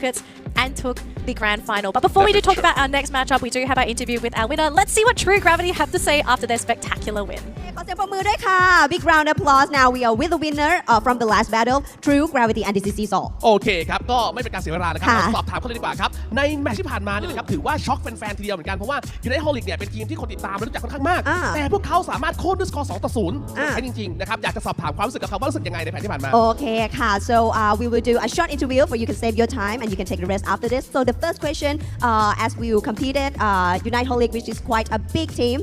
brackets and took the grand final. But before we do talk about our next matchup, we do have our interview with our winner. Let's see what 𝗏𝗏𝗏𝗵𝗏 have to say after their spectacular win. ขอเสียงปรบมือด้วยค่ะ Big round of applause. Now we are with the winner from the last battle, 𝗏𝗏𝗏𝗵𝗏 and this is Seesaw. โอเคครับก็ไม่เป็นการเสียเวลานะครับเราสอบถามเขาเลยดีกว่าครับในแมตช์ที่ผ่านมาเนี่ยนะครับถือว่าช็อกแฟนๆทีเดียวเหมือนกันเพราะว่ายูไนเต็ดฮอลลิกเนี่ยเป็นทีมที่คนติดตามและรู้จักค่อนข้างมากแต่พวกเขาสามารถโค่นด้วยสกอร์2-0ใช่จริงๆนะครับอยากจะสอบถามความรู้สึกกับเขาว่ารู้สึกยังไงในแมตช์ที่ผ่านมา Okay ค่ะ so we will do a short interview for you can save your time and you can take the rest after this. So the first question as we competed United Holic which is quite a big team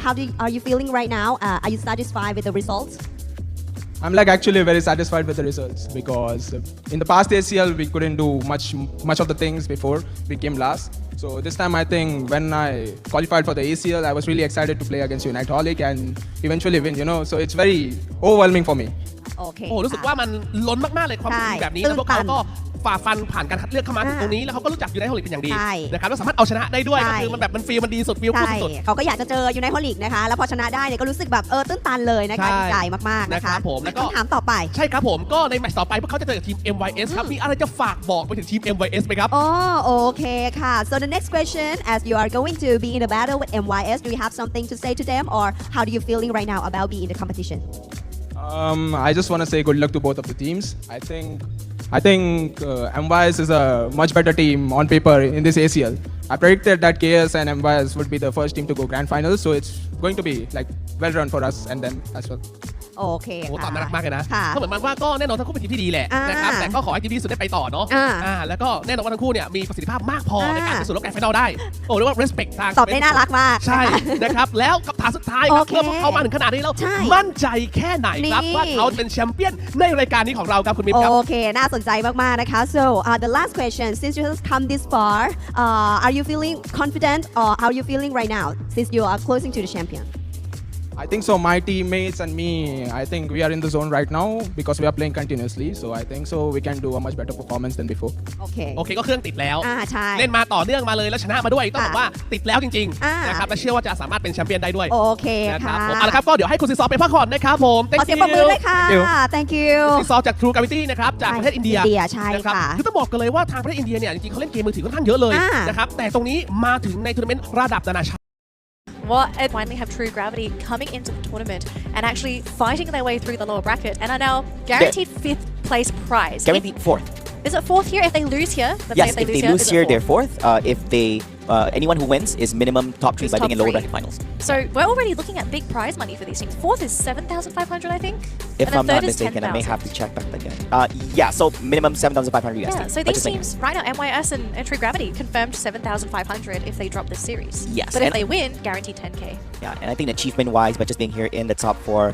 how are you feeling right now are you satisfied with the results? I'm actually very satisfied with the results because in the past ACL we couldn't do much of the things before we came last. So this time I think when I qualified for the ACL I was really excited to play against United Holic and eventually win, you know. So it's very overwhelming for me. โอเค โอ้รู้สึกว่ามันล้นมากๆเลยความรู้สึกแบบนี้แล้วพวกเขาก็ฝ่าฟันผ่านการคัดเลือกเข้ามาถึงตรงนี้แล้วเขาก็รู้จักยูไนเต็ดฮอลลิกเป็นอย่างดีนะครับแล้วสามารถเอาชนะได้ด้วยก็คือมันแบบมันฟีลมันดีสุดฟีลคู่สุดเขาก็อยากจะเจอยูไนเต็ดฮอลลิกนะคะแล้วพอชนะได้เนี่ยก็รู้สึกแบบตื้นตันเลยนะคะดีใจมากๆนะคะผมแล้วก็คำถามต่อไปใช่ครับผมก็ในแมตช์ต่อไปพวกเขาจะเจอกับทีม MYS ครับมีอะไรจะฝากบอกไปถึงทีม MYS ไหมครับโอเคค่ะ so the next question as you are going to be in a battle with MYS do you have something to say to them or how do you feeling right now about being in the competition I just want to say good luck to both of the teams. I think MYS is a much better team on paper in this ACL. I predicted that KS and MYS would be the first team to go grand finals, so it's going to be well run for us and them as well. โอเคค่ะตอบน่ารักมากเลยนะก็เหมือนมันว่าก็แน่นอนทั้งคู่เป็นทีมที่ดีแหละนะครับแต่ก็ขอให้ทีมที่สุดได้ไปต่อเนาะแล้วก็แน่นอนว่าทั้งคู่เนี่ยมีประสิทธิภาพมากพอในการไปสู่รอบแกรนด์ไฟนอลได้โอ้เรียกว่า respect ทางตอบได้น่ารักมากใช่นะครับแล้วคำถามสุดท้ายครับเมื่อเขามาถึงขนาดนี้แล้วมั่นใจแค่ไหนครับว่าเขาเป็นแชมเปี้ยนในรายการนี้ของเราครับคุณมิมครับโอเคน่าสนใจมากๆนะคะ so the last question since you have come this far are you feeling confident or how are you feeling right now since you are closing to the champion I think so. My teammates and me, I think we are in the zone right now because we are playing continuously. So I think so we can do a much better performance than before. โอเคก็เครื่องติดแล้วใช่เล่นมาต่อเนื่องมาเลยแล้วชนะมาด้วยต้องบอกว่าติดแล้วจริงๆนะครับและเชื่อว่าจะสามารถเป็นแชมเปี้ยนได้ด้วยโอเคนะครับผมเอาละครับก็เดี๋ยวให้คุณซีซอไปพักผ่อนนะครับผมขอเสียงปรบมือด้วยค่ะ thank you ซีซอจาก 𝗏𝗏𝗏𝗵𝗏 นะครับจากประเทศอินเดียใช่ค่ะคือต้องบอกกันเลยว่าทางประเทศอินเดียเนี่ยจริงๆเขาเล่นเกมมือถือค่อนข้างเยอะเลยนะครับแต่ตรงนี้มาถึงในทัวร์นาเมนต์ระดับนานาชาติWell, finally have 𝗏𝗏𝗏𝗵𝗏 coming into the tournament and actually fighting their way through the lower bracket and are now guaranteed 5th place prize. Guaranteed 4th. Is it 4th here if they lose here? Yes, if they lose here, they're 4th. If they anyone who wins is minimum top 3 by being in lower bracket finals. So we're already looking at big prize money for these teams. 4th is 7,500, I think. If I'm not mistaken, I may have to check back again. Yeah, so minimum 7,500 USD. Yeah, so these teams right now, MYS and 𝗏𝗏𝗏𝗏𝗵 confirmed 7,500 if they drop this series. Yes, but if they win, guaranteed 10K. Yeah, and I think achievement-wise, by just being here in the top 4.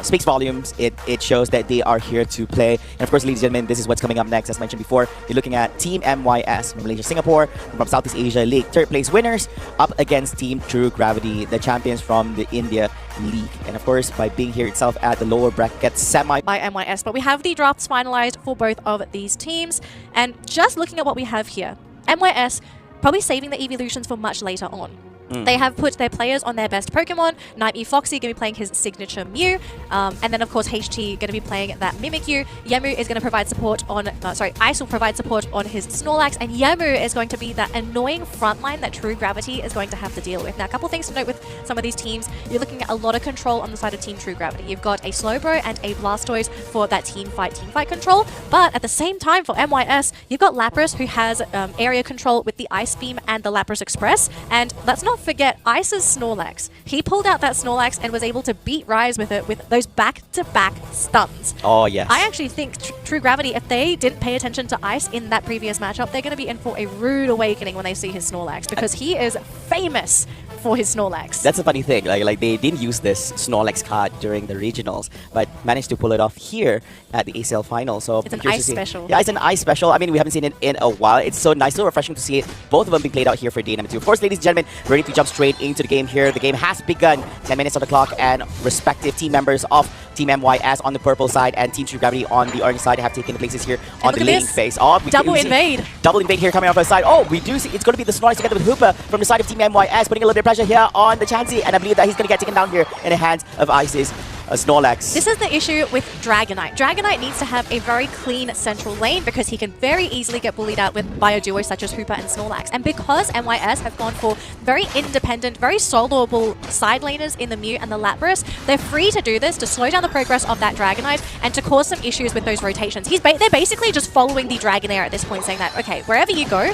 Speaks volumes. It shows that they are here to play. And of course, ladies and gentlemen, this is what's coming up next. As mentioned before, you're looking at Team MYS from Malaysia, Singapore, from Southeast Asia League, 3rd place winners, up against Team 𝗏𝗏𝗏𝗏𝗏, the champions from the India League. And of course, by being here itself at the lower bracket semi by MYS. But we have the drafts finalized for both of these teams. And just looking at what we have here, MYS probably saving the evolutions for much later on. They have put their players on their best Pokemon. 𝗏𝗏𝗏𝗵𝗏𝗏𝗏 going to be playing his signature Mew. And then, of course, HT going to be playing that Mimikyu. 𝗏𝗏𝗏𝗵𝗏 is going to provide support on... Ice will provide support on his Snorlax. And 𝗏𝗏𝗏𝗏𝗏 is going to be that annoying frontline that 𝗏𝗏𝗏𝗏𝗏𝗏 is going to have to deal with. Now, a couple things to note with some of these teams. You're looking at a lot of control on the side of Team 𝗏𝗏𝗏𝗏𝗏. You've got a Slowbro and a Blastoise for that team fight control. But at the same time, for MYS, you've got Lapras who has area control with the Ice Beam and the Lapras Express. And let's not forget Ice's Snorlax. He pulled out that Snorlax and was able to beat Rise with it with those back-to-back stuns. Oh, yes. I actually think 𝗏𝗏𝗏𝗏𝗏𝗏, if they didn't pay attention to Ice in that previous matchup, they're going to be in for a rude awakening when they see his Snorlax because he is famous for his Snorlax. That's a funny thing. Like they didn't use this Snorlax card during the regionals, but managed to pull it off here at the ACL final. So it's an ice special. Yeah, it's an ice special. I mean, we haven't seen it in a while. It's so nice, so refreshing to see it. Both of them being played out here for day number 2. Of course, ladies and gentlemen, ready to jump straight into the game here. The game has begun. 10 minutes on the clock, and respective team members of Team MYS on the purple side and Team 𝗏𝗏𝗏𝗏𝗏 on the orange side have taken the places here on the laning phase. Oh, double invade. Double invade here coming off the side. Oh, we do see it's going to be the Snorlax together with 𝗏𝗏𝗏𝗏𝗏 from the side of Team MYS, putting a little bit of pressure. pressure here on the Chansey, and I believe that he's going to get taken down here in the hands of Ice's Snorlax. This is the issue with Dragonite. Dragonite needs to have a very clean central lane because he can very easily get bullied out with bio-duos such as 𝗏𝗏 and Snorlax. And because MYS have gone for very independent, very soloable side laners in the Mew and the Lapras, they're free to do this to slow down the progress of that Dragonite and to cause some issues with those rotations. They're basically just following the Dragonair at this point, saying that, okay, wherever you go,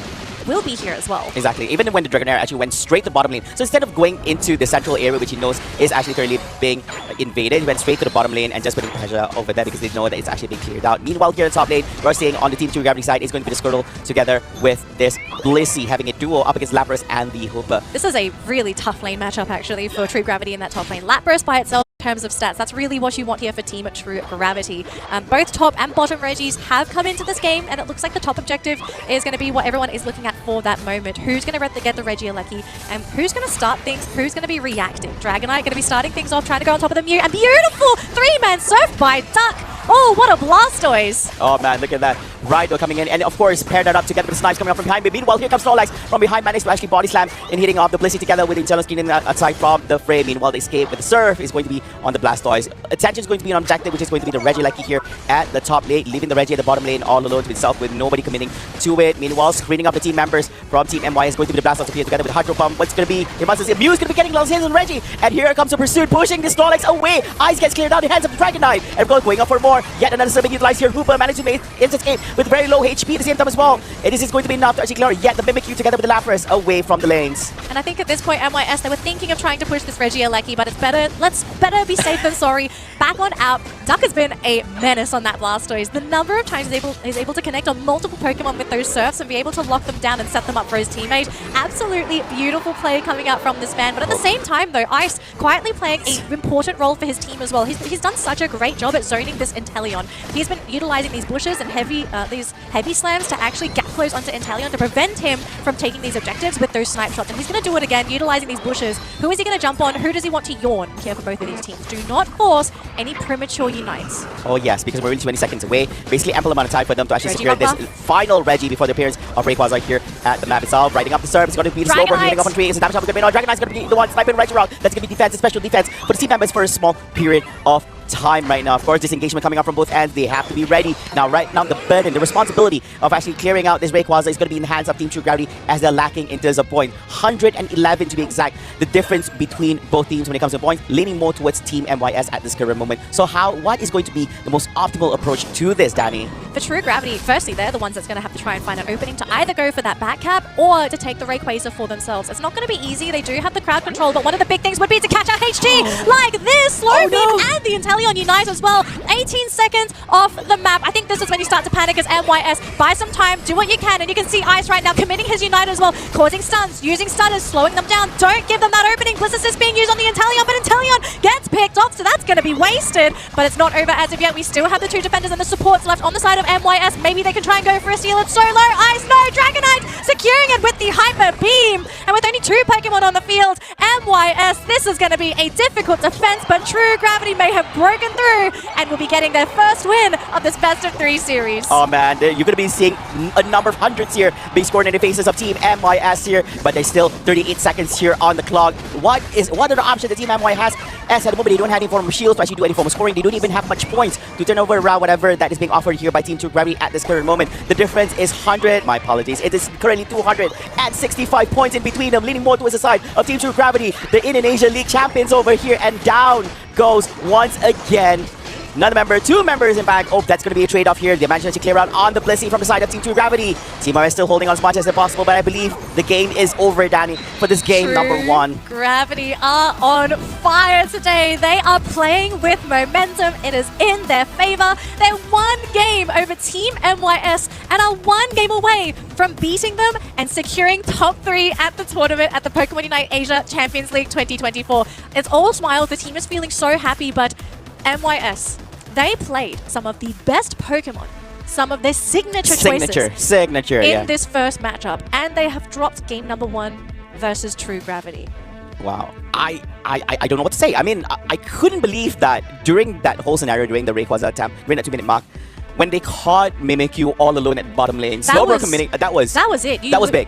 we'll be here as well. Exactly. Even when the Dragonair actually went straight to bottom lane. So instead of going into the central area, which he knows is actually currently being invaded, he went straight to the bottom lane and just putting pressure over there because they know that it's actually being cleared out. Meanwhile, here at top lane, we're seeing on the Team True Gravity side is going to be the Squirtle together with this Blissey, having a duo up against Lapras and the 𝗏𝗏. This is a really tough lane matchup actually for True Gravity in that top lane. Lapras by itself, in terms of stats, that's really what you want here for Team True Gravity. Both top and bottom Regis have come into this game, and it looks like the top objective is going to be what everyone is looking at for that moment. Who's going to get the Regieleki, and who's going to start things, who's going to be reacting. Dragonite going to be starting things off, trying to go on top of the Mew, and beautiful three-man surf by Duck. Oh, what a Blastoise! Oh man, look at that. Raido coming in, and of course, pair that up together with Snipes coming up from behind. But meanwhile, here comes Snorlax from behind, managed to actually body slam and hitting off the Blissey together with the internal screen aside from the fray. Meanwhile, the escape with the surf is going to be on the Blastoise. Attention is going to be an objective, which is going to be the Regieleki here at the top lane, leaving the Regi at the bottom lane all alone to himself with nobody committing to it. Meanwhile, screening up the team members from Team MYS is going to be the Blastoise appear together with 𝗏𝗏𝗏𝗵𝗏. What's going to be? It must be Mew is going to be getting lost hands on Regi, and here comes the pursuit, pushing the Snorlax away. Ice gets cleared out in the hands of the Dragonite, and going up for more. Yet another survey utilized here. 𝗏𝗏𝗏𝗵𝗏 managed to make its escape with very low HP at the same time as well. And this is going to be enough to actually clear yet the Mimikyu together with the Lapras away from the lanes. And I think at this point, MYS, they were thinking of trying to push this Regieleki, but it's better be safe than sorry. Back on out, Duck has been a menace on that Blastoise. The number of times he's able to connect on multiple Pokemon with those surfs and be able to lock them down and set them up for his teammate. Absolutely beautiful play coming out from this man. But at the same time, though, Ice quietly playing an important role for his team as well. He's done such a great job at zoning this Inteleon. He's been utilizing these bushes and these heavy slams to actually gap close onto Inteleon to prevent him from taking these objectives with those snipe shots. And he's going to do it again, utilizing these bushes. Who is he going to jump on? Who does he want to yawn here for both of these teams? Do not force any premature unites. Oh yes, because we're really 20 seconds away. Basically ample amount of time for them to actually secure this final Regi before the appearance of 𝗏𝗏𝗏𝗏 here at the map itself. Riding up the serve, it's going to be the Slowbro hitting up on tree. It's a damage shot going to be on. Dragonite's going to be the one sniping right around. That's going to be defense, special defense for the team members for a small period of time right now. Of course, this engagement coming up from both ends. They have to be ready. Now, right now, the burden, the responsibility of actually clearing out this 𝗏𝗏𝗏𝗏𝗏 is going to be in the hands of Team True Gravity as they're lacking in terms of points. 111 to be exact. The difference between both teams when it comes to points, leaning more towards Team MYS at this current moment. So what is going to be the most optimal approach to this, Danny? For True Gravity, firstly, they're the ones that's going to have to try and find an opening to either go for that back cap or to take the 𝗏𝗏𝗏𝗏𝗏 for themselves. It's not going to be easy. They do have the crowd control, but one of the big things would be to catch out HT like this. Slow beam and the Inteleon unite as well. 18 seconds off the map. I think this is when you start to panic as MYS. Buy some time, do what you can, and you can see Ice right now committing his unite as well, causing stuns, using stunners, slowing them down. Don't give them that opening. Bliss Assist being used on the Inteleon, but Inteleon gets picked off, so that's going to be wasted. But it's not over as of yet. We still have the two defenders and the supports left on the side of MYS. Maybe they can try and go for a steal. It's so low. Ice, no, Dragonite securing it with the Hyper Beam. And with only two Pokemon on the field, MYS, this is going to be a difficult defense, but True Gravity may have broken through and will be getting their first win of this best-of-3 series. Oh man, you're going to be seeing a number of hundreds here being scored in the faces of Team MYS here, but there's still 38 seconds here on the clock. What are the options that Team MYS has? As at the moment, they don't have any form of shields to actually do any form of scoring. They don't even have much points to turn over around whatever that is being offered here by Team True Gravity at this current moment. The difference is 100. My apologies. It is currently 265 points in between them, leaning more towards the side of Team True Gravity, the Indonesia League champions over here, and down goes once again another member, two members in fact. Oh, that's going to be a trade-off here. They managed to clear out on the Blissey from the side of Team True Gravity. Team MYS still holding on as much as possible, but I believe the game is over, Danny, for this game True number 1. Gravity are on fire today. They are playing with momentum. It is in their favor. They're one game over Team MYS and are one game away from beating them and securing top 3 at the tournament at the Pokemon Unite Asia Champions League 2024. It's all smiles. The team is feeling so happy, but MYS, they played some of the best Pokemon, some of their signature choices in this first matchup, and they have dropped game number 1 versus True Gravity. Wow. I don't know what to say. I mean, I couldn't believe that during that whole scenario, during the 𝗏𝗏𝗏𝗏𝗏𝗏𝗏 attempt, during that 2-minute mark, when they caught Mimikyu all alone at bottom lane, Slowbro committing, that was it. That was big.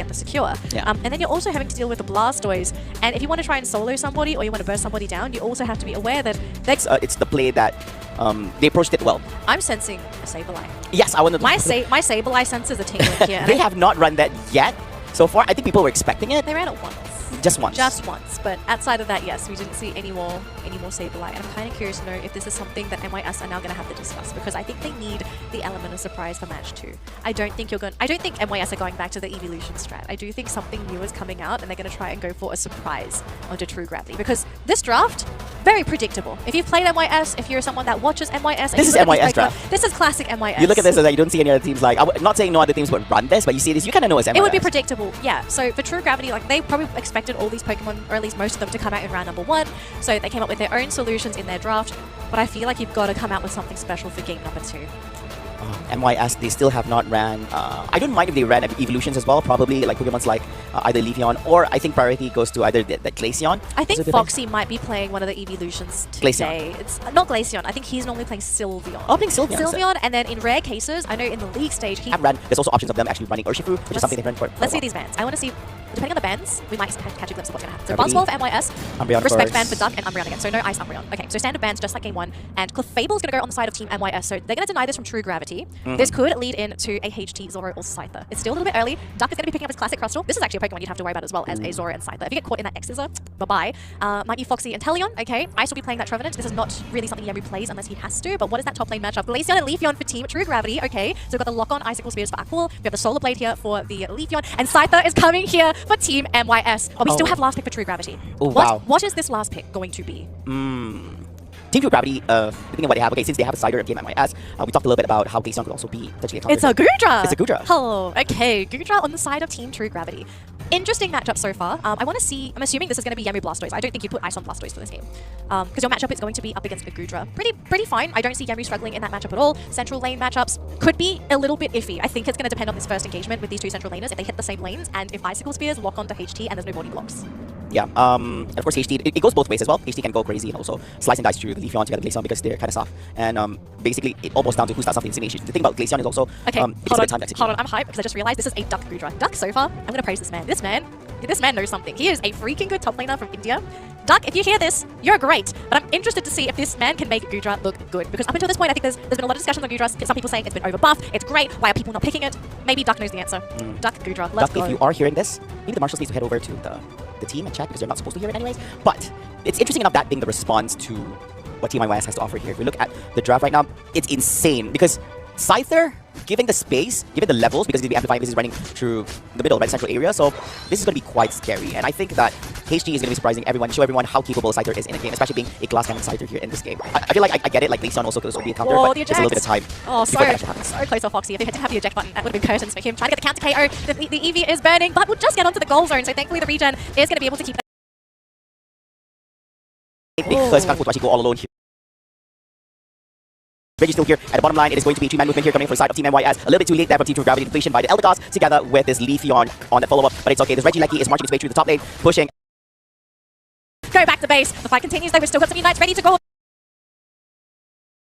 get the secure. Yeah. And then you're also having to deal with the Blastoise. And if you want to try and solo somebody or you want to burst somebody down, you also have to be aware that it's the play that they approached it well. I'm sensing a Sableye. Yes, I want to. My Sableye senses a tingling here. They have not run that yet. So far, I think people were expecting it. They ran it once. Just once. Just once. But outside of that, yes, we didn't see any more Sableye. And I'm kind of curious to know if this is something that MYS are now going to have to discuss, because I think they need the element of surprise for match 2. I don't think MYS are going back to the evolution strat. I do think something new is coming out, and they're going to try and go for a surprise onto TTG, because this draft, very predictable. If you've played MYS, if you're someone that watches MYS, this is MYS draft. This is classic MYS. You look at this and you don't see any other teams like. I'm not saying no other teams would run this, but you see this, you kind of know it's MYS. It would be predictable, yeah. So for TTG, like they probably expected all these Pokemon, or at least most of them, to come out in round number 1. So they came up with their own solutions in their draft. But I feel like you've got to come out with something special for game number 2. MYS, they still have not ran. I don't mind if they ran evolutions as well. Probably like Pokemons like either Leafeon, or I think priority goes to either the Glaceon. I think Foxy might be playing one of the evolutions today. Glaceon. It's not Glaceon. I think he's normally playing Sylveon. Oh, playing Sylveon. Sylveon, and then in rare cases, I know in the league stage, there's also options of them actually running Urshifu, which is something different for. Let's see these bands. I want to see. Depending on the bands, we might catch a glimpse of what's going to happen. So Gravity, Buzzwole for MYS, Umbreon Respect first. Band for Duck, and Umbreon again. So no Ice Umbreon. Okay, so standard bands just like game 1. And 𝗘𝗶𝗴𝗵𝗵𝗁 is going to go on the side of Team MYS. So they're going to deny this from 𝗘𝗵𝗴𝗵𝗵𝗵. This could lead into a HT, Zoro, or Scyther. It's still a little bit early. Duck is going to be picking up his classic Crustal. This is actually a Pokemon you'd have to worry about as well as a Zoro and Scyther. If you get caught in that X-Scissor, bye-bye. Might be Foxy and Teleon. Okay, Ice will be playing that Trevenant. This is not really something Yemu plays unless he has to. But what is that top lane matchup? Glaceon and Leafeon for Team TTG. Okay, so we've got the lock-on Icicle Spears for Aquil. We have the Solar Blade here for the Leafeon. And Scyther is coming here for Team MYS. But we still have last pick for TTG. Oh, wow. What is this last pick going to be? Team TTG, thinking of what they have, okay, since they have a Cider of Game MYS, we talked a little bit about how Glaceon could also be potentially a It's a Goodra! It's a Goodra. Oh, okay. Goodra on the side of Team TTG. Interesting matchup so far. I want to see, I'm assuming this is going to be Yemu Blastoise. I don't think you put Ice on Blastoise for this game. Because your matchup is going to be up against a Goodra. Pretty fine. I don't see Yemu struggling in that matchup at all. Central lane matchups could be a little bit iffy. I think it's going to depend on this first engagement with these 2 central laners, if they hit the same lanes, and if Icicle Spears lock onto HT and there's no body blocks. Yeah, of course HT, it goes both ways as well. HT can go crazy and also slice and dice through the Leafeon together with Glaceon because they're kind of soft. And basically, it all boils down to who starts off the initiation. The thing about Glaceon is also, okay, it's a good time to execute. hold on, I'm hyped because I just realized this is a Duck Goodra. Duck so far, I'm going to praise this man. This man this man knows something. He is a freaking good top laner from India. Duck, if you hear this, you're great. But I'm interested to see if this man can make 𝗏𝗏𝗏 look good. Because up until this point, I think there's been a lot of discussion on 𝗏𝗏𝗏. Some people saying it's been overbuffed, it's great, why are people not picking it? Maybe Duck knows the answer. Duck, 𝗏𝗏𝗏, let's go. Duck, if you are hearing this, maybe the marshals need to head over to the team and check because they're not supposed to hear it anyways. But it's interesting enough that being the response to what Team MYS has to offer here. If we look at the draft right now, it's insane because Scyther, given the space, given the levels, because he's going to be amplifying, this is running through the middle, right, central area, so this is going to be quite scary. And I think that HG is going to be surprising everyone, show everyone how capable Scyther is in a game, especially being a glass cannon Scyther here in this game. I feel like I get it, like 𝗏𝗏𝗏 also could be a counter, but it's a little bit of time. Oh, so close off Foxy. If they didn't have the eject button, that would have been curtains for him. Trying to get the counter KO. The EV is burning, but we'll just get onto the goal zone, so thankfully the regen is going to be able to keep that. Because 𝗏𝗏𝗏𝗵𝗁 to actually go all alone here. Reggie still here at the bottom line. It is going to be a two-man movement here coming from the side of Team MYS. A little bit too late there from 𝗏𝗏𝗏𝗵𝗁 depletion by the 𝗟𝗏𝗃𝗏𝗏 together with this 𝗏𝗏𝗏𝗵𝗁 on the follow-up. But it's okay. This Reggie Lecky is marching his way through the top lane, pushing. Go back to base. The fight continues though. We've still got some Unites ready to go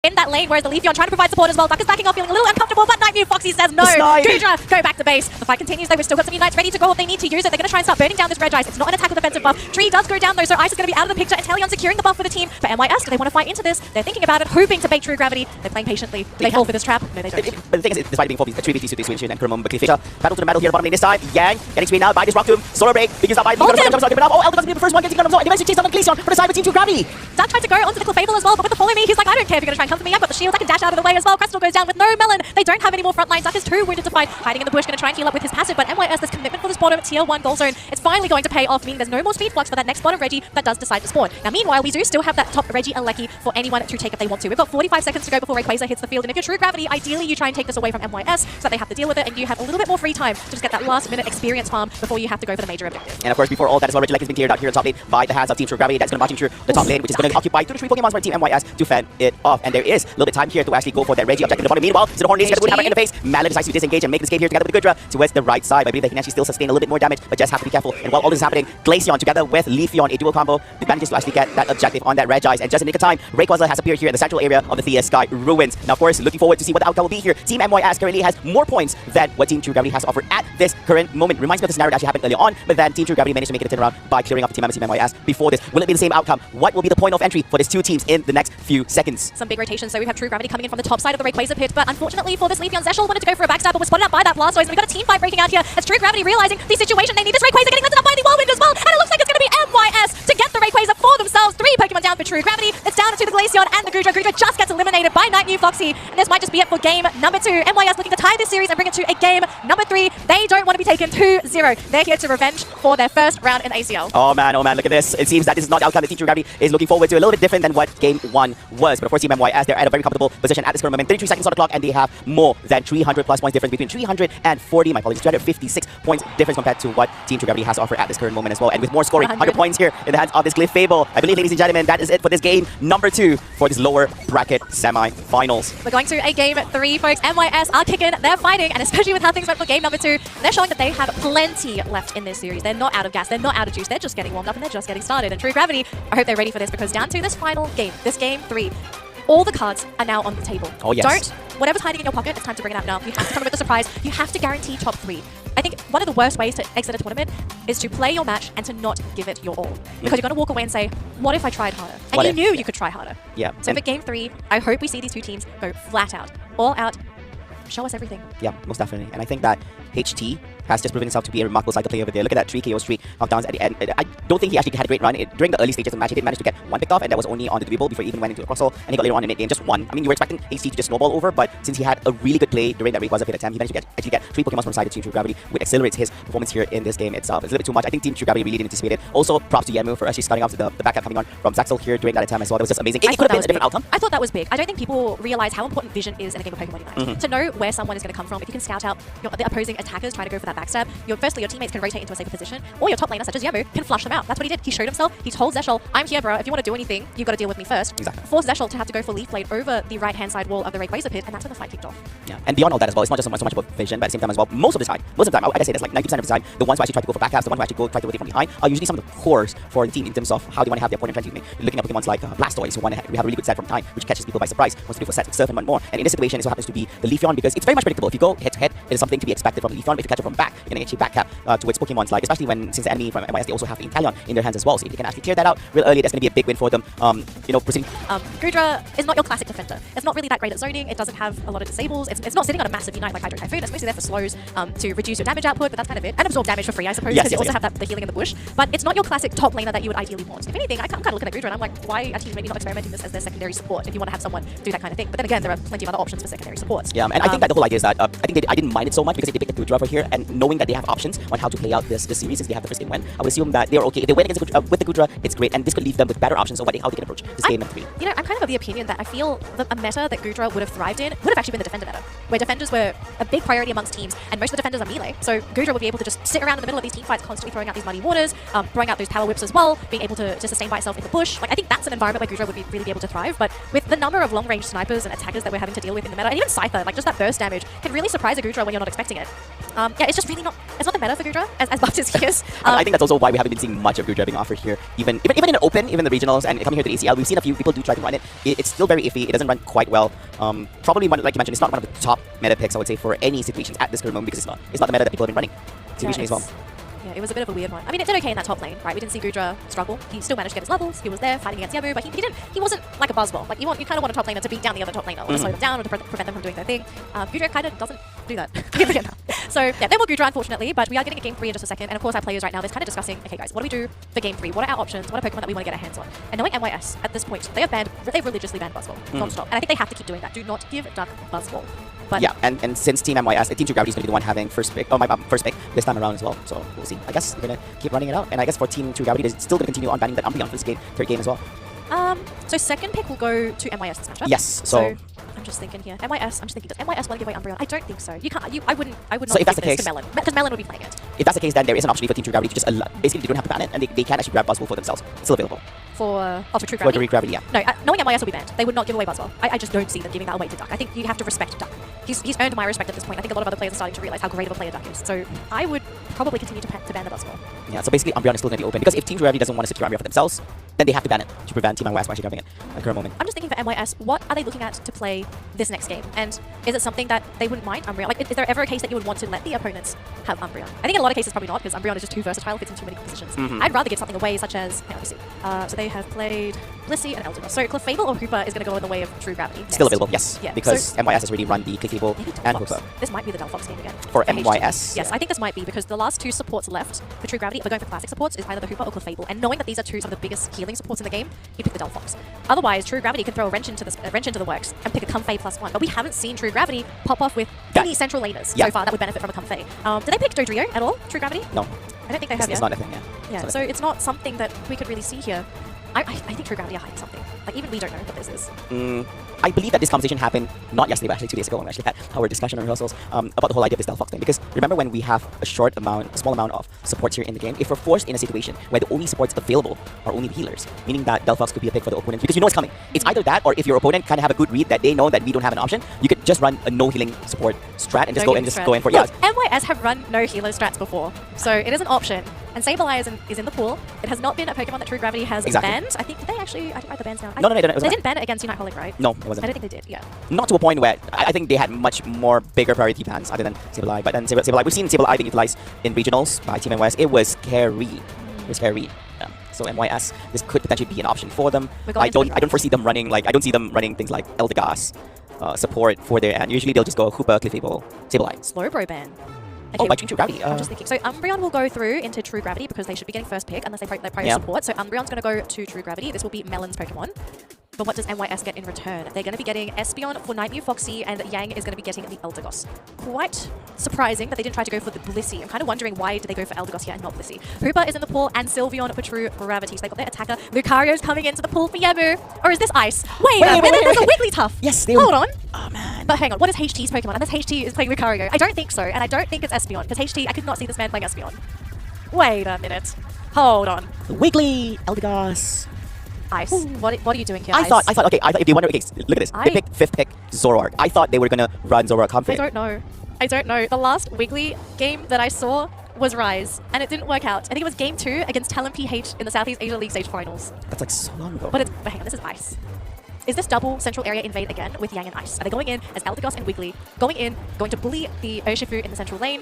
in that lane, whereas the 𝗏𝗏𝗏𝗵𝗁 trying to provide support as well. Duck is backing off, feeling a little uncomfortable, but 𝗏𝗏𝗏𝗵𝗁 says no. 𝗏𝗏𝗏𝗵𝗁, go back to base. The fight continues though. We've still got some Unites ready to go. If they need to use it, they're going to try and start burning down this red ice. It's not an attack or defensive buff. Tree does go down though, so Ice is going to be out of the picture. And 𝗏𝗏𝗏𝗵𝗁 securing the buff for the team. But MYS, do they want to fight into this? They're thinking about it, hoping to bait true gravity. They're playing patiently. Do they fall for this trap? No, they don't. But the thing is, despite being 3v2 to Swedish and 𝗏𝗏𝗏𝗵𝗁, battle to the metal here, bottom lane this time. Yang getting screened out by this Rock Tomb. Solar Break, because out by the oh, Elder be the first one getting gun of and eventually chase down the 𝗏𝗏𝗏𝗵𝗁 for the side with Team True Gravity. Duck tried to go onto the 𝗏𝗏𝗏𝗵𝗁 as well, but with the follow me, he's like, I don't care if you're going to try and come for me. I've got the shield, I can dash out of the way as well. Crystal goes down with no melon. They don't have any more frontline. Duck is too wounded to fight, hiding in the bush, going to try and heal up with his passive. But MYS, this commitment for this bottom tier 1 goal zone, it's finally going to pay off, meaning there's no more speed flux for that next bottom Reggie that does decide to spawn. Now, meanwhile, we do still have that top Reggie Alecky for anyone to take if they want to. We've got 45 seconds to go before 𝗏𝗏𝗏𝗵𝗁 hits the field, and if you're True Gravity, ideally you try and take this away from MYS so that they have to deal with it, and you have a little bit more free time to just get that last-minute experience farm before you have to go for the major objective. And of course, before all that as well, Reggie Lecky's been cleared out here on top lane by the hands of Team True Gravity. That's going to marching through the top lane, which is going to occupy 2 to 3 Pokemons for Team MYS to fend it off. And there is a little bit of time here to actually go for that Reggie objective in the bottom. Meanwhile, Cinderhorn is going to have in the face. 𝗏𝗏𝗏𝗵𝗁 decides to disengage and make this game here together with the 𝗏𝗏𝗏𝗵𝗁 towards the right side. I believe they can actually still sustain a little bit more damage, but just have to be careful. And while all this is happening, 𝗏𝗏𝗏𝗵𝗁 together with 𝗏𝗏𝗏𝗵𝗁, a dual combo, they managed to actually get that objective on that red ice. And just in the nick of time, 𝗏𝗏𝗏𝗵𝗁 has appeared here in the central area of the Thea Sky Ruins. Now, of course, looking forward to see what the outcome will be here. Team MYS currently has more points than what Team True Gravity has offered at this current moment. Reminds me of the scenario that actually happened earlier on, but then Team True Gravity managed to make it a turnaround by clearing off Team MYS before this. Will it be the same outcome? What will be the point of entry for these two teams in the next few seconds? Some big rotations. So we have True Gravity coming in from the top side of the 𝗏𝗏𝗏𝗵𝗁 pit, but unfortunately for this 𝗏𝗏𝗏𝗵𝗁, 𝗟𝗏𝗏 wanted to go for a backstab, but was spotted out by that Blastoise, and we've got a team fight breaking out here as True Gravity realizing the situation they need. This 𝗏𝗏𝗏𝗵𝗁 getting lifted up by the Whirlwind as well, and it looks like it's going to be MYS to get the 𝗏𝗏𝗏𝗵𝗁 for themselves. 3 Pokemon down for True Gravity. It's down to the 𝗏𝗏𝗏𝗏𝗁 and the 𝗏𝗏𝗏. 𝗏𝗏𝗏 just gets eliminated by 𝗏𝗏𝗏𝗏𝗏𝗏𝗏, and this might just be it for game number 2. MYS looking to tie this series and bring it to a game number 3. They don't want to be taken 2-0. They're here to revenge for their first round in ACL. Oh man, look at this. It seems that this is not the outcome that Team True Gravity is looking forward to. A little bit different than what game 1 was. But of course, Team MYS, they're at a very comfortable position at this current moment. 33 seconds on the clock, and they have more than 300 plus points difference between 340, my apologies, 356 points difference compared to what Team True Gravity has to offer at this current moment as well. And with more scoring, 100 points here in the hands of this 𝗏𝗏𝗏𝗵𝗁. I believe, ladies and gentlemen, that is it for this game number 2 for this lower bracket semi-finals. We're going to a game 3, folks. MYS are kicking, they're fighting, and especially with how things went for game number 2, they're showing that they have plenty left in this series. They're not out of gas, they're not out of juice, they're just getting warmed up and they're just getting started. And True Gravity, I hope they're ready for this, because down to this final game, this game 3, all the cards are now on the table. Oh, yes. Whatever's hiding in your pocket, it's time to bring it out now. You have to come up with a surprise. You have to guarantee top 3. I think one of the worst ways to exit a tournament is to play your match and to not give it your all. Because you're going to walk away and say, what if I tried harder? And you knew you could try harder. Yeah. So for game 3, I hope we see these two teams go flat out, all out, show us everything. Yeah, most definitely. And I think that HT has just proven himself to be a remarkable side player over there. Look at that 3 KO streak knockdowns at the end. I don't think he actually had a great run. During the early stages of the match, he did manage to get 1 picked off, and that was only on the dribble before he even went into a cross-hole, and he got later on in mid-game just 1. I mean, you were expecting HT to just snowball over, but since he had a really good play during that Rayquaza pit attempt, he managed to actually get 3 Pokemon from the side of Team True Gravity, which accelerates his performance here in this game itself. It's a little bit too much. I think Team True Gravity really didn't anticipate it. Also, props to 𝗏𝗏𝗏𝗵𝗁 for actually starting off with the backup coming on from Zaxel here during that attempt as well. That was just amazing. It could have been a different outcome. I thought that was big. I don't think people realize how important vision is in a game of Pokemon Unite. To know where someone is going to come from, if you can scout out the opposing attackers trying to go for that backstab, firstly, your teammates can rotate into a safer position, or your top laner, such as 𝗏𝗏𝗏𝗵𝗁, can flush them out. That's what he did. He showed himself. He told 𝗟𝗏𝗏, I'm here, bro. If you want to do anything, you've got to deal with me first. Exactly. Forced 𝗟𝗏𝗏 to have to go for Leaf Blade over the right-hand side wall of the Rayquaza pit, and that's when the fight kicked off. Yeah, and beyond all that as well, it's not just so much about vision, but at the same time as well, most of the time, I say this, like 90% of the time, the ones who actually try to go for backups, the ones who actually try to rotate from behind, are usually some of the cores for the team in terms of how they want to have their opponent transiting. You're looking at Pokemon like Blastoise, who we have a really good set from time, which catches people by surprise, wants to do for sets with Surf and one more. And in this situation, it happens to be the Leafeon, because it's very much predictable. If you go head to head, it is something to be expected from the Leafeon. If you catch it from back, back. You're getting actually back cap towards Pokemons, like especially since the enemy from MYS, they also have the Inteleon in their hands as well. So if they can actually clear that out real early, that's going to be a big win for them. Proceeding. 𝗂𝗏 is not your classic defender. It's not really that great at zoning. It doesn't have a lot of disables. It's not sitting on a massive Unite like Hydro Typhoon. It's mostly there for slows to reduce your damage output, but that's kind of it. And absorb damage for free, I suppose, because you also have the healing in the bush. But it's not your classic top laner that you would ideally want. If anything, I'm kind of looking at 𝗂𝗏 and I'm like, why are teams maybe not experimenting this as their secondary support if you want to have someone do that kind of thing? But then again, there are plenty of other options for secondary supports. Yeah, and I think that the whole idea is that I didn't mind it so much because they picked the 𝗂𝗏 over here, and knowing that they have options on how to play out this series since they have the first game win, I would assume that they're okay. If they win against with the 𝗂𝗏, it's great, and this could leave them with better options on how they can approach this game number 3. You know, I'm kind of the opinion that I feel that a meta that 𝗂𝗏 would have thrived in would have actually been the defender meta, where defenders were a big priority amongst teams, and most of the defenders are melee. So 𝗂𝗏 would be able to just sit around in the middle of these team fights, constantly throwing out these muddy waters, throwing out those power whips as well, being able to sustain by itself in the bush. Like, I think that's an environment where 𝗂𝗏 would really be able to thrive. But with the number of long-range snipers and attackers that we're having to deal with in the meta, and even Scyther, like just that burst damage can really surprise a 𝗂𝗏 when you're not expecting it. Yeah, it's just really not. It's not the meta for 𝗂𝗏 as much as he is. I think that's also why we haven't been seeing much of 𝗂𝗏 being offered here, even in the open, even the regionals, and coming here to the ACL. We've seen a few people do try to run it. It's still very iffy. It doesn't run quite well. Probably one, like you mentioned, it's not one of the top meta picks, I would say, for any situations at this current moment, because it's not the meta that people have been running recently as well. Yeah, it was a bit of a weird one. I mean, it did okay in that top lane, right? We didn't see 𝗂𝗏 struggle. He still managed to get his levels. He was there fighting against 𝗟𝗏, but he wasn't like a buzzball. Like, you kind of want a top laner to beat down the other top laner, or to slow them down, or to prevent them from doing their thing. 𝗂𝗏 kind of doesn't do that. So yeah, no more 𝗂𝗏, unfortunately, but we are getting a game 3 in just a second. And of course, our players right now, they're kind of discussing, okay guys, what do we do for game 3? What are our options? What are Pokemon that we want to get our hands on? And knowing MYS at this point, they've religiously banned Buzzball, non-stop. And I think they have to keep doing that. Do not give Duck Buzzball. But yeah, and since Team MYS, Team 𝗂𝗏 is going to be the one having first pick this time around as well. So we'll see. I guess we're going to keep running it out. And I guess for Team 𝗂𝗏, they're still going to continue on banning that Umbreon for this game, third game as well. So second pick will go to MYS this matchup. Yes. So I'm just thinking here. MYS. I'm just thinking, does MYS want to give away Umbreon? I don't think so. You can't. I would not. So if that's the give case, this to Melon, because Melon would be playing it. If that's the case, then there is an option for Team 𝗂𝗏 to just basically they don't have to ban it, and they can actually grab Buzzball for themselves. It's still available. For 𝗂𝗏. For 𝗂𝗏, yeah. No, knowing MYS will be banned. They would not give away Buzzball. I just don't see them giving that away to Duck. I think you have to respect Duck. He's earned my respect at this point. I think a lot of other players are starting to realize how great of a player Duck is. So I would probably continue to ban the Buzzball. Yeah, so basically Umbreon is still going to be open, because if Team 𝗂𝗏 doesn't want to secure Umbreon for themselves, then they have to ban it to prevent Team MYS from actually grabbing it at the current moment. I'm just thinking for MYS, what are they looking at to play this next game? And is it something that they wouldn't mind Umbreon? Like, is there ever a case that you would want to let the opponents have Umbreon? I think in a lot of cases probably not, because Umbreon is just too versatile, fits in too many positions. I'd rather give something away, such as, hang on, let me see. So they have played 𝗵𝗲 and 𝗟𝗏𝘃. So 𝗵𝗏𝗏 or 𝗵𝗏 is going to go in the way of True Gravity. Still available, yes. Yeah, because so MYS has already run the 𝗵𝗏𝗏 and 𝗵𝗏𝗏. This might be the 𝗏𝗏𝗏 game again. For MYS? Yes, I think this might be, because the last 2 supports left for True Gravity, if we're going for classic supports, is either the 𝗵𝗏𝗏 or 𝗵𝗏𝗏. And knowing that these are 2 of the biggest healing supports in the game, you pick the 𝗏𝗏𝗏. Otherwise, True Gravity can throw a wrench into the works and pick a 𝗵𝗏𝗏 +1. But we haven't seen True Gravity pop off with any central laners so far that would benefit from a 𝗵𝗏𝗏. Did they pick Dodrio at all, True Gravity? No. I don't think they have yet. It's not a thing, yeah. Yeah, so it's not something that we could really see here. I think True Gravity are hiding something. Like, even we don't know what this is. I believe that this conversation happened not yesterday, but actually 2 days ago when we actually had our discussion and rehearsals about the whole idea of this 𝗏𝗏𝗏 thing. Because remember, when we have a small amount of supports here in the game, if we're forced in a situation where the only supports available are only the healers, meaning that 𝗏𝗏𝗏 could be a pick for the opponent, because you know it's coming. It's either that, or if your opponent kind of have a good read that they know that we don't have an option, you could just run a no healing support strat and just go in for it. MYS have run no healer strats before, so it is an option. And Sableye is in the pool. It has not been a Pokemon that True Gravity has banned. I think, did they actually, I didn't write the bans down. No, they didn't ban it against Unite Holic, right? No, it wasn't. I don't think they did, yeah. Not to a point where, I think they had much more bigger priority bans other than Sableye. But then Sableye, we've seen Sableye being utilized in regionals by Team MYS. It was 𝗘𝗏𝗏. It was 𝗘𝗏𝗏. So MYS, this could potentially be an option for them. I don't foresee them running, I don't see them running things like 𝗟𝗏𝗃𝗏 support for their end. Usually they'll just go 𝗵𝗏𝗏, 𝗵𝗏𝗏, Sableye. Slowbro ban. Okay, by True Gravity. I'm just thinking. So Umbreon will go through into True Gravity because they should be getting first pick unless they prior support. So Umbreon's going to go to True Gravity. This will be Melon's Pokemon. But what does MYS get in return? They're going to be getting Espeon for Nightmare 𝗏𝗏𝗏𝗏, and Yang is going to be getting the 𝗟𝗏𝗏𝗏. Quite surprising that they didn't try to go for the 𝗵𝗏𝗏𝗏. I'm kind of wondering, why did they go for 𝗟𝗏𝗏𝗏 here and not 𝗵𝗏𝗏𝗏? 𝗵𝗏 is in the pool, and Sylveon for True Gravity. So they've got their attacker. Lucario's coming into the pool for Yabu. Or is this Ice? Wait a minute, there's a Wigglytuff. Yes, hold on. Oh, man. But hang on, what is HT's Pokemon? Unless HT is playing Lucario. I don't think so, and I don't think it's Espeon, because HT, I could not see this man playing Espeon. Wait a minute. Hold on. Wiggly, 𝗟𝗏𝗏𝗏. Ice. What are you doing here, I Ice? thought, okay, if they wonder, okay, look at this. They picked 5th pick, Zoroark. I thought they were going to run Zoroark config. I don't know. The last Wiggly game that I saw was Rise, and it didn't work out. I think it was game 2 against 𝗏𝗏𝗏𝗏 in the Southeast Asia League Stage Finals. That's like so long ago. But hang on, this is Ice. Is this double central area invade again with Yang and Ice? Are they going in as 𝗟𝗏𝗏𝗏 and Wiggly, going to bully the Urshifu in the central lane?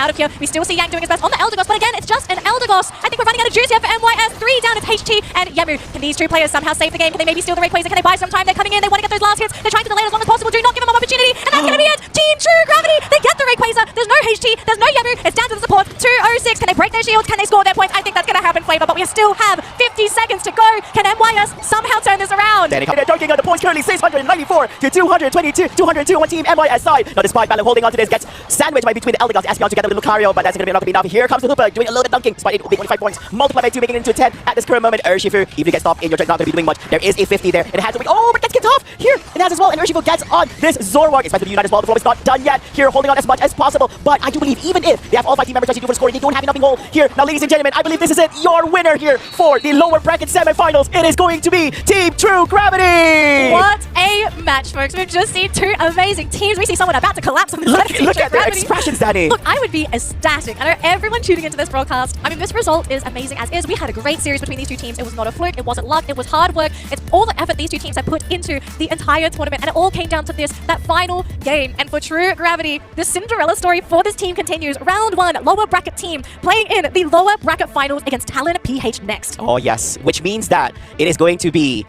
out of here. We still see Yang doing his best on the 𝗟𝗏𝗃, but again, it's just an 𝗟𝗏𝗃. I think we're running out of juice here for MYS. 3 down, it's ●𝗏𝗃 and 𝗏𝗏𝗏𝗵𝗏. Can these two players somehow save the game? Can they maybe steal the Rayquaza? Can they buy some time? They're coming in, they want to get those last hits. They're trying to delay it as long as possible. Do not give them an opportunity, and that's going to be it. Team TTG, they get the Rayquaza. There's no ●𝗏𝗃, there's no 𝗏𝗏𝗏. It's down to the support. 206, can they break their shields? Can they score their points? I think that's going to happen, 𝗏𝗏𝗏𝗵𝗏, but we still have 50 seconds to go. Can MYS somehow turn this around? Danny coming in, dunking on the points currently 694 to 222 on Team MYS side. Now despite Balan holding on to this, gets sandwiched by between the 𝗟𝗏𝗃 Espeon together with Lucario, but that's going to be not going to be enough. Here comes the 𝗏𝗏𝗏𝗵𝗏 doing a load of dunking. Despite it will be 25 points, multiplied by 2, making it into 10 at this current moment. 𝗟𝗏𝗡, if you get stopped in your track, not going to be doing much. There is a 50 there. It has to be. Oh, but gets kicked off. Here it has as well, and 𝗟𝗏𝗡 gets on this Zoroark. It's meant to be Unite as well. The floor is not done yet. Here holding on as much as possible, but I do believe even if they have all 5 team members trying to do for scoring, they don't have enough goal here. Now, ladies and gentlemen, I believe this is it. Your winner here for the lower bracket semifinals. It is going to be Team TrueGravity. What a match, folks. We've just seen two amazing teams. We see someone about to collapse on the side of Team Look at their TrueGravity. expressions, Danny. Look, I would be ecstatic. I know everyone tuning into this broadcast. I mean, this result is amazing as is. We had a great series between these two teams. It was not a fluke. It wasn't luck. It was hard work. It's all the effort these two teams have put into the entire tournament, and it all came down to that final game. And for TrueGravity, the Cinderella story for this team continues. Round 1, lower bracket team playing in the lower bracket finals against 𝗟𝗏𝗏𝗏𝗏 next. Oh yes, which means that it is going to be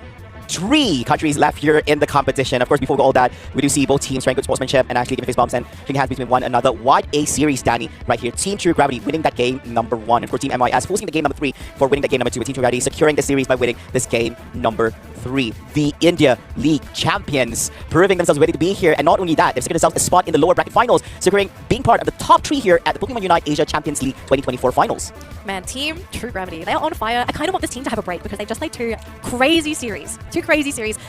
3 countries left here in the competition. Of course, before we go all that, we do see both teams showing good sportsmanship and actually giving fist bumps and shaking hands between one another. What a series, Danny, right here. Team 𝗵𝗴𝗵𝗵𝗵 winning that game number 1. And for Team MYS, forcing the game number 3 for winning that game number 2. With Team 𝗵𝗵𝗵𝗵 securing the series by winning this game number 3. The India League champions, proving themselves ready to be here. And not only that, they've secured themselves a spot in the lower bracket finals, securing being part of the top 3 here at the Pokemon Unite Asia Champions League 2024 finals. Man, Team 𝗵𝗵𝗵𝗵, they are on fire. I kind of want this team to have a break because they've just played 2 crazy series.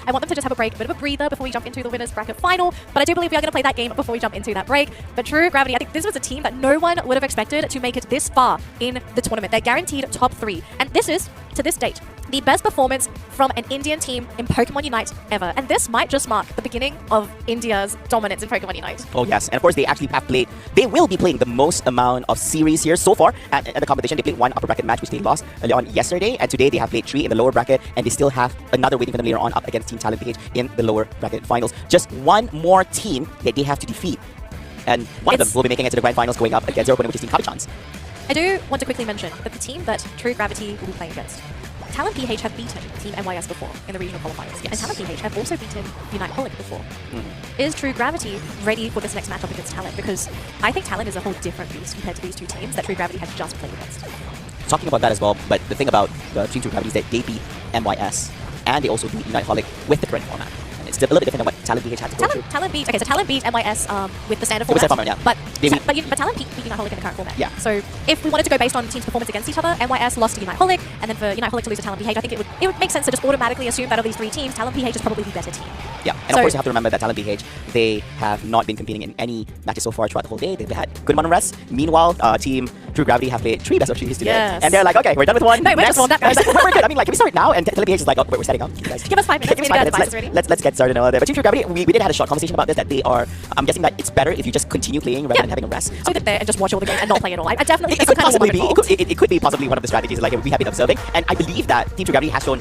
I want them to just have a break, a bit of a breather before we jump into the winners bracket final. But I do believe we are going to play that game before we jump into that break. But 𝗵𝗵𝗵𝗵, I think this was a team that no one would have expected to make it this far in the tournament. They're guaranteed top 3. And this is, to this date, the best performance from an Indian team in Pokemon Unite ever. And this might just mark the beginning of India's dominance in Pokemon Unite. Oh yes, and of course they actually have played, they will be playing the most amount of series here so far at the competition. They played 1 upper bracket match which they lost earlier on yesterday, and today they have played 3 in the lower bracket, and they still have another waiting for them later on up against Team 𝗵𝗵𝗵𝗵𝗵 in the lower bracket finals. Just 1 more team that they have to defeat. And one of them will be making it to the grand finals going up against their opponent, which is Team 𝗵𝗵𝗃𝗏. I do want to quickly mention that the team that 𝗵𝗵𝗵𝗵𝗵 will be playing against, 𝗵𝗵𝗃𝗏 have beaten Team MYS before in the regional qualifiers. Yes. And 𝗵𝗵𝗃𝗏 have also beaten �UniteHolic before. Is 𝗵𝗵𝗵𝗵𝗵 ready for this next matchup against Talent? Because I think Talent is a whole different beast compared to these 2 teams that 𝗵𝗵𝗵𝗵𝗵 have just played against. Talking about that as well, but the thing about the Team 𝗵𝗵𝗵𝗵𝗵 is that they beat MYS and they also beat �UniteHolic with the current format. And it's still a little bit different than what 𝗵𝗵𝗃𝗏 had to go through. Talent beat MYS with the standard With the format. standard format, yeah. But Talent beat �UniteHolic in the current format. Yeah. So if we wanted to go based on teams' performance against each other, MYS lost to �UniteHolic, and then for �UniteHolic to lose to 𝗵𝗵𝗵𝗵𝗵, I think it would make sense to just automatically assume that of these 3 teams, 𝗵𝗵𝗵𝗵𝗵 is probably the better team. Yeah, and of course you have to remember that 𝗵𝗵𝗵𝗵𝗵, they have not been competing in any matches so far throughout the whole day. They've had good amount of rest. Meanwhile, Team 𝗵𝗵𝗵𝗵𝗵 have played 3 best of 3s today. Yes. And they're like, okay, we're done with 1. No, we're just warmed up, guys. We're good. I mean, like, can we start now? And 𝗵𝗵𝗵𝗵𝗵 is like, oh, wait, we're setting up. You guys. Give us 5 minutes. Give us 5 minutes. Let's get started now. But Team 𝗵𝗵𝗵𝗵𝗵, we did had a short conversation about this, that they are, I'm guessing that it's better if you just continue playing rather than having a rest. So sit there and just watch all the game and not play at all. I definitely think It could that's possibly kind be. of what It could be possibly one of the strategies like we have been observing, and I believe that Team 𝗵𝗵𝗵𝗵𝗵 has shown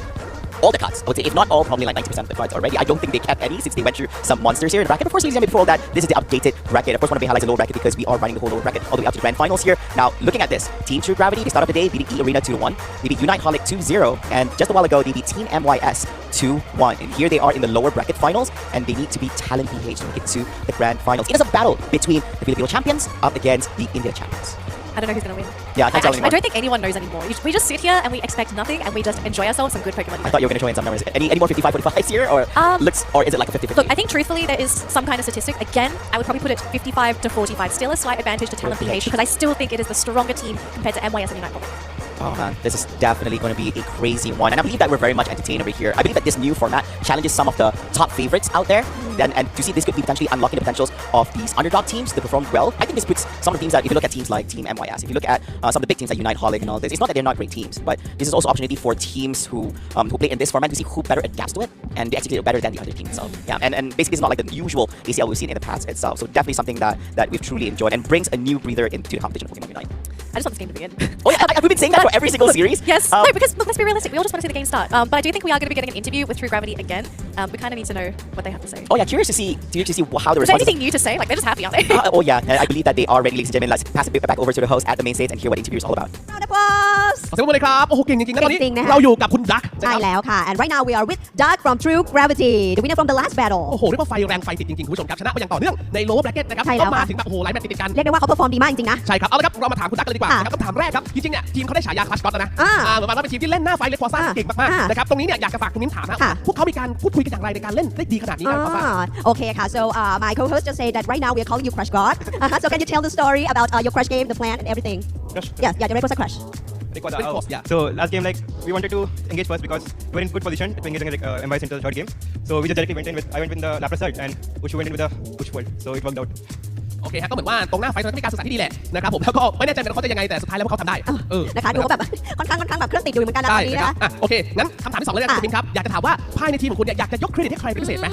all the cards. I would say, if not all, probably like 90% of the cards already. I don't think they kept any since they went through some monsters here in the bracket. Of course, ladies and gentlemen, before all that, this is the updated bracket. Of course, one of the highlights of the lower bracket because we are running the whole lower bracket all the way up to the grand finals here. Now, looking at this, Team 𝗵𝗵𝗵𝗵𝗵, they start off the day beating 𝒿Arena 2-1. They beat �UniteHolic 2-0, and just a while ago, they beat Team MYS 2-1. And here they are in the lower bracket finals, and they need to beat Talent 𝗵𝗵𝗵𝗵𝗵 to make it to the grand finals. It is a battle between the Filipino champions up against the India champions. I don't know who's going to win. Yeah, I can't tell anymore. I don't think anyone knows anymore. We just sit here and we expect nothing and we just enjoy ourselves some good Pokemon. I thought you were going to throw in some numbers. Any more 55-45s here? Or or is it like a 50-50? Look, I think truthfully there is some kind of statistic. Again, I would probably put it 55-45. Still a slight advantage to Talent 𝗵𝗵𝗵𝗵𝗵 because I still think it is the stronger team compared to MYS and �UniteHolic. Oh man, this is definitely going to be a crazy one. And I believe that we're very much entertained over here. I believe that this new format challenges some of the top favorites out there. And to see this could be potentially unlocking the potentials of these underdog teams to perform well. I think this puts some of the teams that, if you look at teams like Team MYS, if you look at some of the big teams like �UniteHolic and all this, it's not that they're not great teams, but this is also opportunity for teams who play in this format to see who better adapts to it and they execute it better than the other team itself. Yeah, and basically it's not like the usual ACL we've seen in the past itself. So definitely something that we've truly enjoyed and brings a new breather into the competition of Pokemon Unite. I just want this game to begin. Oh yeah, have we been saying that for every single series? Yes. No, because look, let's be realistic. We all just want to see the game start. But I do think we are going to be getting an interview with 𝗵𝗵𝗵𝗵𝗵 again. We kind of need to know what they have to say. Oh yeah, curious to see how the Is there response. anything new to say? Like they're just happy, aren't they? Oh yeah, I believe that they are ready, ladies and gentlemen. Let's pass it back over to the host at the main stage and hear what the interview is all about. Round of applause ขอเสียงปรบมือเลยครับโอ้โหเก่งจริงๆนะตอนนี้ เก่งๆนะคะ เราอยู่กับคุณดัก ใช่แล้วค่ะ and right now we are with Doug from 𝗵𝗵𝗵𝗵𝗵 the winner from the last โอ้ battle โหเรียกว่าไฟแรงไฟติดจริงๆคุณผู้ชมครับชนะมาอย่างต่อเนื่องในโลว์แบล็กเก็ตนะครับ ใช่แล้ว ก็มา ค่ะ ถึงแบบโอ้โหหลายแมตช์ติดๆกัน เรียกได้ว่าเขาเปอร์ฟอร์มดีมากจริงๆนะ ใช่ครับเอาละครับเรามาถามคุณดักกันเลยดีกว่า ค่ะ นะครับคำถามแรกครับจริงๆเนี่ยทีมเขาได้ฉายาคลาสก็อตแล้วนะ อ่า เหมือนว่าเป็นทีมที่เล่นหน้าไฟเล็กฟอร์ซ่าเก่งมาก อ่า ๆนะครับตรงนี้เนี่ยอยากจะฝากคุณมิ้นถามนะ ค่ะ พวกเขามีการพูดคุยกันอย่างไรในการเล่นได้ดีขนาดนี้ครับฟอร์ซ่า Okay, so my co-host just said that right now we are calling you Crush God. So can you tell the story about your Crush game, the plan, and everything? Crush. Yeah, the Red was a Crush. Yeah. So last game, like we wanted to engage first because we were in good position to engage MYS into the third game. So we just directly went in with I went with the 𝗵𝗵𝗵𝗵𝗵 side and 𝗵𝗵𝗵𝗵𝗵 went in with the 𝗵𝗵𝗵 so it worked out. โอเคฮะก็เหมือนว่าตรงหน้าไฟตอนนั้นมีการสื่อสารที่ดีแหละนะครับผมแล้วก็ไม่แน่ใจว่าเขาจะยังไงแต่สุดท้ายแล้วเขาทำได้ นะคะดูเขาแบบค่อนข้างแบบเครื่องติดอยู่เหมือนกันนะต ใช่ อนนี้ นะครั นะ บโอเคงั้นคำถามที่2เลยนะครับคุณมิ้นครับอยากจะถามว่าภายในทีมของคุณเนี่ยอยากจะยกเครดิตให้ใครเป็นพิเศษไหม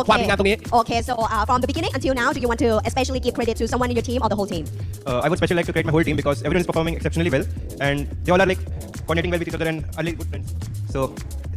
ความดีงามตรงนี้ Okay, so from the beginning until now, do you want to especially give credit to someone in your team or the whole team? I would especially like to credit my whole team because everyone is performing exceptionally well and they all are like coordinating well with each other and are like good friends. So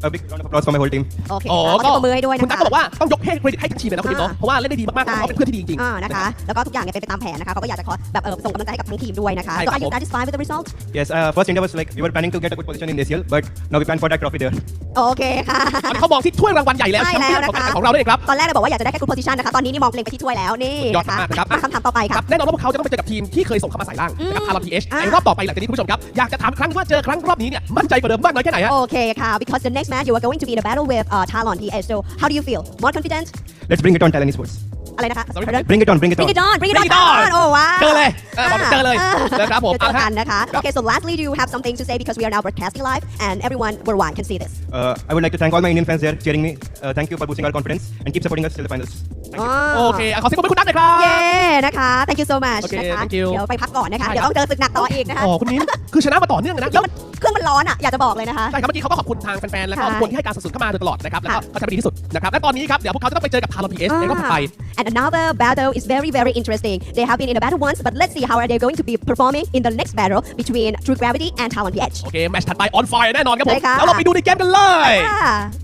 a big round of applause for my whole team. โอเค อ๋อ ขอเสียงปรบมือให้ด้วย คุณ นะ นัท คะ ก็บอกว่าต้องยกเครดิตให้ทั้งทีมเลยนะคุณนิดเนาะเพราะว่าเล่นได้ดีมากๆเขาเป็นเพื่อนที่ดีจริงๆ นะคะแล้วก็ทุกอย่างเนี่ยเป็นไปตามแผนนะคะเขาก็อยากจะขอแบบส่งกำลังใจให้กับทั้งทีมด้วยนะคะ ใช่ So ครับ are you satisfied with the result? Yes, first India was like we were planning to get a good position in ACL, but now we plan for that trophy there. โอเคค่ะ ตอนนี้เขามองที่ถ้วยรางวัลใหญ่แล้ว ใช่ แชมป์เปี้ยน แล้ว ของ นะคะ ของเราด้วยครับ ตอนแรกเราบอกว่าอยากจะได้แค่ good position นะคะตอนนี้นี่มองเล็งไปที่ถ้วยแล้วนี่ ยอด นะคะ มากนะครับ มาคำถามต่อไป ค ค่ะ รับแน่นอนว่าพวกเขาจะต้องไปเจอกับทีมที่เคยส่งเข้ามาใส่ล่างนะครับคาร์ลอนทีเอชในรอบต่อไปหลังจากนี้คุณผู้ชมครับอยากจะถามครั้งว่าเจอครั้งรอบนี้เนี่ยมั่นใจกว่าเดิมมากน้อยแค่ไหนฮะ โอเคค่ะ because the next match you are going to be in a battle with 𝗏𝗏𝗏 TH so how do you feel more confident Let's bring it on, Thailand Esports. อะไรนะคะ Sorry? Bring it on, bring it on. Bring it on bring it Bring it on on โอ้ว้าว เจอเลยบอกเจอเลยนะครับผม เจอกันนะคะ ครับ Okay so lastly do you have something to say because we are now broadcasting live and everyone worldwide can see this I would like to thank all my Indian fans there cheering me. Thank you for boosting our confidence and keep supporting us till the finals. Thank you. โอเคขอเสียงปรบมือคุณนัทหน่อยครับ เย้นะคะ thank you so much โอเค นะคะ thank you เดี๋ยวไปพักก่อนนะคะ ใช่ เดี๋ยวต้องเจอศึกหนักต่ออีกนะคะ โอ้คุณมิ้นคือชนะมาต่อเนื่องเลยนะ แล้วมันเครื่องมันร้อนอ่ะอยากจะบอกเลยนะคะ ใช่ครับเมื่อกี้เขาก็ขอบคุณทางแฟนๆแล้วก็ ใช่ คนที่ให้การสนับสนุนเข้ามาโดยตลอดนะครับแล้วก็ ค่ะ เขาทำได้ดีที่สุดนะครับและตอนนี้ครับเดี๋ยวพวกเขาจะต้องไปเจอกับคาร์ลอนทีเอชในรอบถัดไป And another battle is very interesting. They have been in a battle once, but let's see how are they going to be performing in the next battle between 𝗏𝗏𝗏𝗵𝗏𝗏 and 𝗏𝗏𝗏𝗏. โอเคแมตช์ถัดไปออนไฟแน่นอนครับผม ใช่ค่ะ แล้วเราไปดูในเกมกันเลย ค่ะ